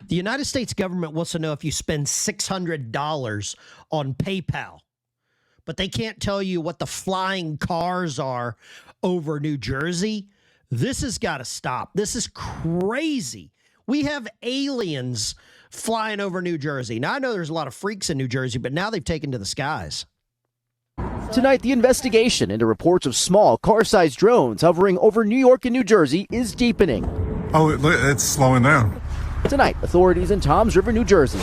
The United States government wants to know if you spend $600 on PayPal, but they can't tell you what the flying cars are over New Jersey. This has got to stop. This is crazy. We have aliens flying over New Jersey. Now, I know there's a lot of freaks in New Jersey, but now they've taken to the skies. Tonight, the investigation into reports of small car-sized drones hovering over New York and New Jersey is deepening. Oh, it's slowing down. Tonight, authorities in Toms River, New Jersey,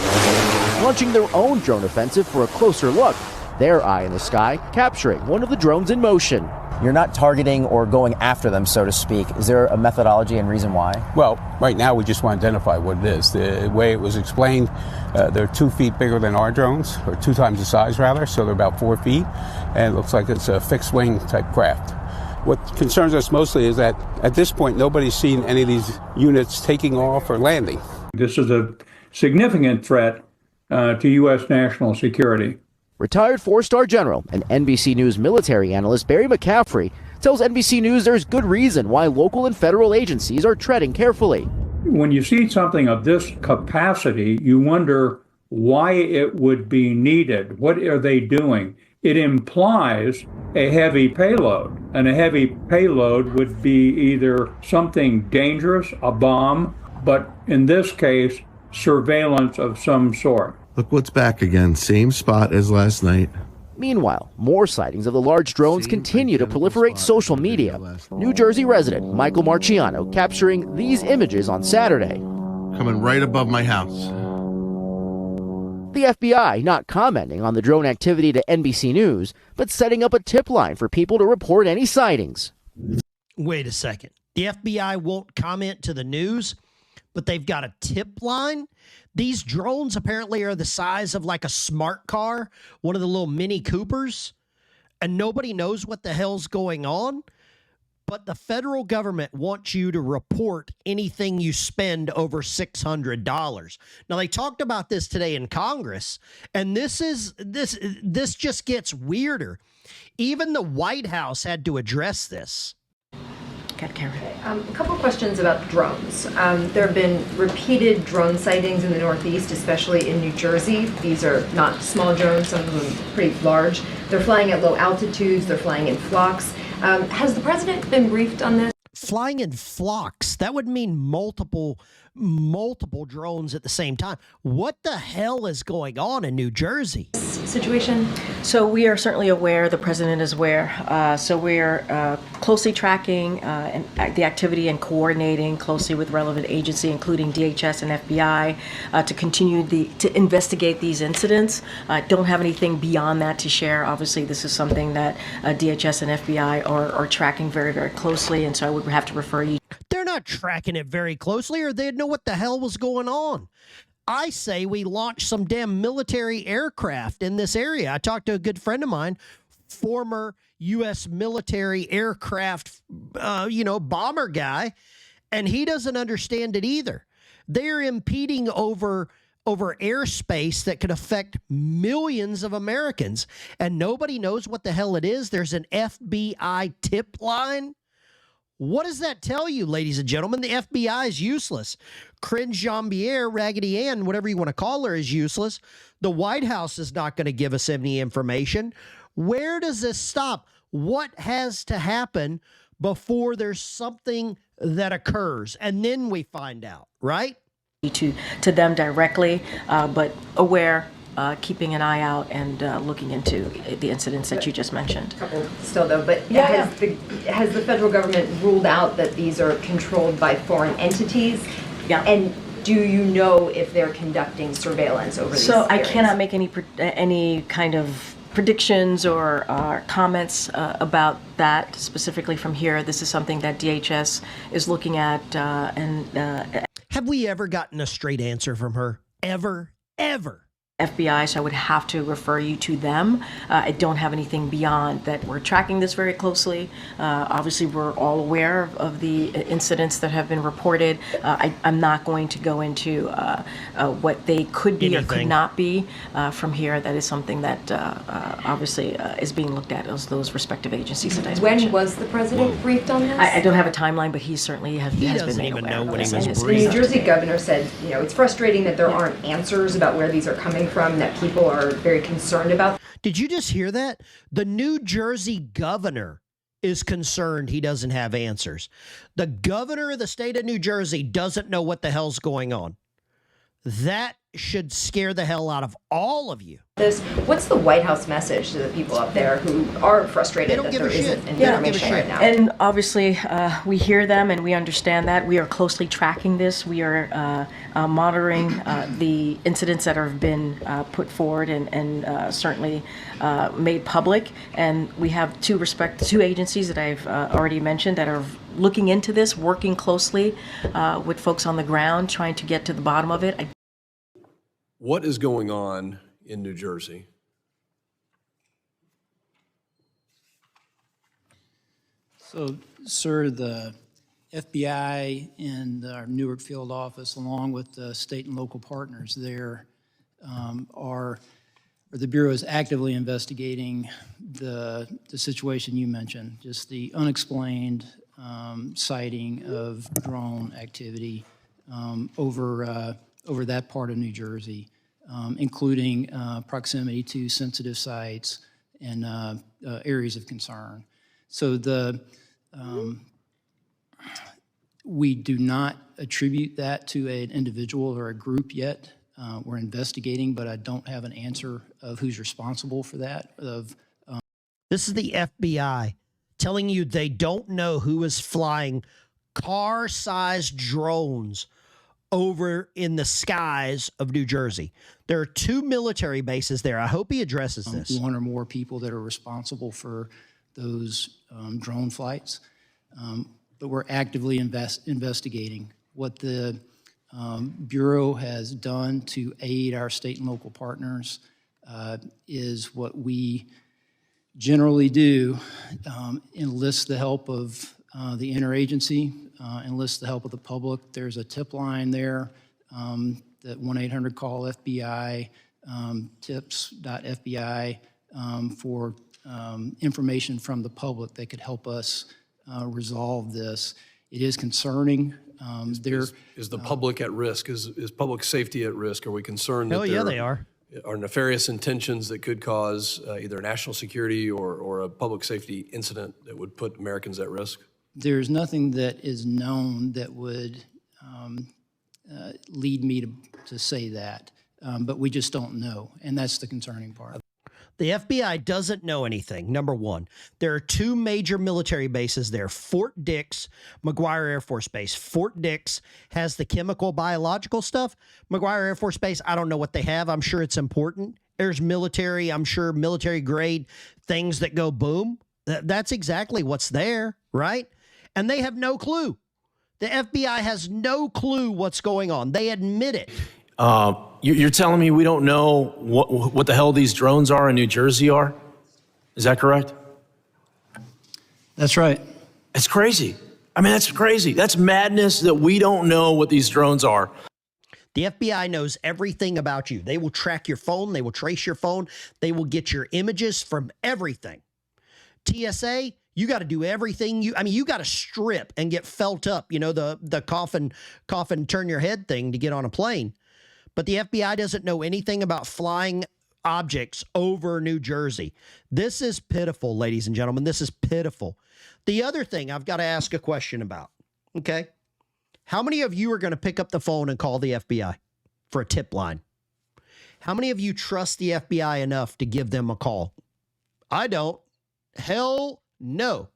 launching their own drone offensive for a closer look. Their eye in the sky, capturing one of the drones in motion. You're not targeting or going after them, so to speak. Is there a methodology and reason why? Well, right now we just want to identify what it is. The way it was explained, they're 2 feet bigger than our drones, or 2 times the size rather, so they're about 4 feet, and it looks like it's a fixed wing type craft. What concerns us mostly is that at this point nobody's seen any of these units taking off or landing. This is a significant threat to U.S. national security. Retired 4-star general and NBC News military analyst Barry McCaffrey tells NBC News there's good reason why local and federal agencies are treading carefully. When you see something of this capacity, you wonder why it would be needed. What are they doing? It implies a heavy payload, and a heavy payload would be either something dangerous, a bomb, but in this case, surveillance of some sort. Look what's back again. Same spot as last night. Meanwhile, more sightings of the large drones continue to proliferate social media. New Jersey resident Michael Marciano capturing these images on Saturday. Coming right above my house. The FBI not commenting on the drone activity to NBC News, but setting up a tip line for people to report any sightings. Wait a second. The FBI won't comment to the news, but they've got a tip line? These drones apparently are the size of like a smart car, one of the little Mini Coopers, and nobody knows what the hell's going on. But the federal government wants you to report anything you spend over $600. Now, they talked about this today in Congress, and this just gets weirder. Even the White House had to address this. A couple of questions about drones. There have been repeated drone sightings in the Northeast, especially in New Jersey. These are not small drones, some of them pretty large. They're flying at low altitudes, they're flying in flocks. Has the president been briefed on this? Flying in flocks, that would mean multiple drones at the same time. What the hell is going on in New Jersey? Situation? So we are certainly aware, the president is aware. So we're closely tracking the activity and coordinating closely with relevant agency, including DHS and FBI, to continue to investigate these incidents. Don't have anything beyond that to share. Obviously, this is something that DHS and FBI are tracking very, very closely, and so I would have to refer you. They're not tracking it very closely, or they'd know what the hell was going on. I say we launch some damn military aircraft in this area. I talked to a good friend of mine, former U.S. military aircraft, bomber guy, and he doesn't understand it either. They're impeding over airspace that could affect millions of Americans, and nobody knows what the hell it is. There's an FBI tip line. What does that tell you, ladies and gentlemen? The FBI is useless. Cringe Jean-Pierre, Raggedy Ann, whatever you want to call her, is useless. The White House is not going to give us any information. Where does this stop? What has to happen before there's something that occurs? And then we find out, right? To them directly, but aware. Keeping an eye out and looking into the incidents that you just mentioned. Still though, but has the federal government ruled out that these are controlled by foreign entities? Yeah. And do you know if they're conducting surveillance over these areas? I cannot make any kind of predictions or comments about that specifically from here. This is something that DHS is looking at. Have we ever gotten a straight answer from her? Ever? FBI, so I would have to refer you to them. I don't have anything beyond that. We're tracking this very closely. Obviously, we're all aware of the incidents that have been reported. I'm not going to go into what they could be or could not be from here. That is something that obviously is being looked at as those respective agencies that I mentioned. When was the president briefed on this? I don't have a timeline, but he certainly has been made aware. He doesn't even know when he was briefed. The New Jersey governor said, it's frustrating that there aren't answers about where these are coming from, that people are very concerned about. Did you just hear that? The New Jersey governor is concerned he doesn't have answers. The governor of the state of New Jersey doesn't know what the hell's going on. That should scare the hell out of all of you. What's the White House message to the people up there who are frustrated that there isn't information right now? And obviously, we hear them and we understand that. We are closely tracking this. We are monitoring the incidents that have been put forward and certainly made public. And we have two agencies that I've already mentioned that are looking into this, working closely with folks on the ground, trying to get to the bottom of it. What is going on in New Jersey? So, sir, the FBI and our Newark field office, along with the state and local partners there, the Bureau is actively investigating the situation you mentioned, just the unexplained sighting of drone activity over that part of New Jersey, including proximity to sensitive sites and areas of concern. So we do not attribute that to an individual or a group yet. We're investigating, but I don't have an answer of who's responsible for that. This is the FBI telling you they don't know who is flying car-sized drones over in the skies of New Jersey. There are 2 military bases there. I hope he addresses this. 1 or more people that are responsible for those drone flights. But we're actively investigating. What the Bureau has done to aid our state and local partners is what we generally do, enlist the help of the interagency, enlist the help of the public. There's a tip line there, that 1-800-CALL-FBI, tips.fbi, for information from the public that could help us resolve this. It is concerning. Is the public at risk? Is public safety at risk? Are we concerned that they are nefarious intentions that could cause either national security or a public safety incident that would put Americans at risk? There's nothing that is known that would lead me to say that, but we just don't know, and that's the concerning part. The FBI doesn't know anything, number one. There are 2 major military bases there, Fort Dix, McGuire Air Force Base. Fort Dix has the chemical, biological stuff. McGuire Air Force Base, I don't know what they have. I'm sure it's important. There's military, I'm sure, military grade things that go boom. That's exactly what's there, right? And they have no clue. The FBI has no clue what's going on. They admit it. You're telling me we don't know what the hell these drones are in New Jersey are? Is that correct? That's right. It's crazy. I mean, that's crazy. That's madness that we don't know what these drones are. The FBI knows everything about you. They will track your phone. They will trace your phone. They will get your images from everything. TSA, you got to do everything. You got to strip and get felt up, the coffin turn your head thing to get on a plane. But the FBI doesn't know anything about flying objects over New Jersey. This is pitiful, ladies and gentlemen. This is pitiful. The other thing I've got to ask a question about, okay? How many of you are going to pick up the phone and call the FBI for a tip line? How many of you trust the FBI enough to give them a call? I don't. Hell no.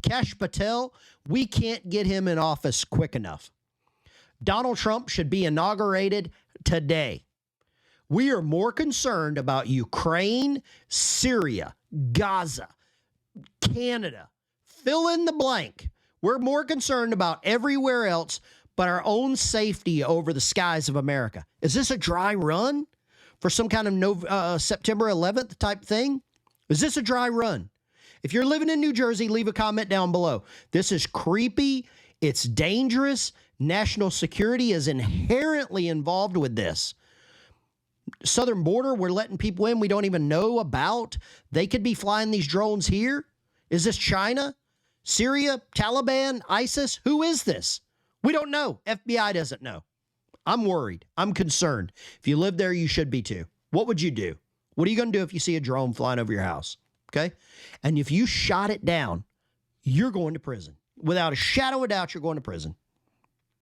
Kash Patel, we can't get him in office quick enough. Donald Trump should be inaugurated today. We are more concerned about Ukraine, Syria, Gaza, Canada. Fill in the blank. We're more concerned about everywhere else but our own safety over the skies of America. Is this a dry run for some kind of September 11th type thing? Is this a dry run? If you're living in New Jersey, leave a comment down below. This is creepy. It's dangerous. National security is inherently involved with this. Southern border, we're letting people in we don't even know about. They could be flying these drones here. Is this China, Syria, Taliban, ISIS? Who is this? We don't know. FBI doesn't know. I'm worried. I'm concerned. If you live there, you should be too. What would you do? What are you going to do if you see a drone flying over your house? Okay? And if you shot it down, you're going to prison. Without a shadow of doubt, you're going to prison.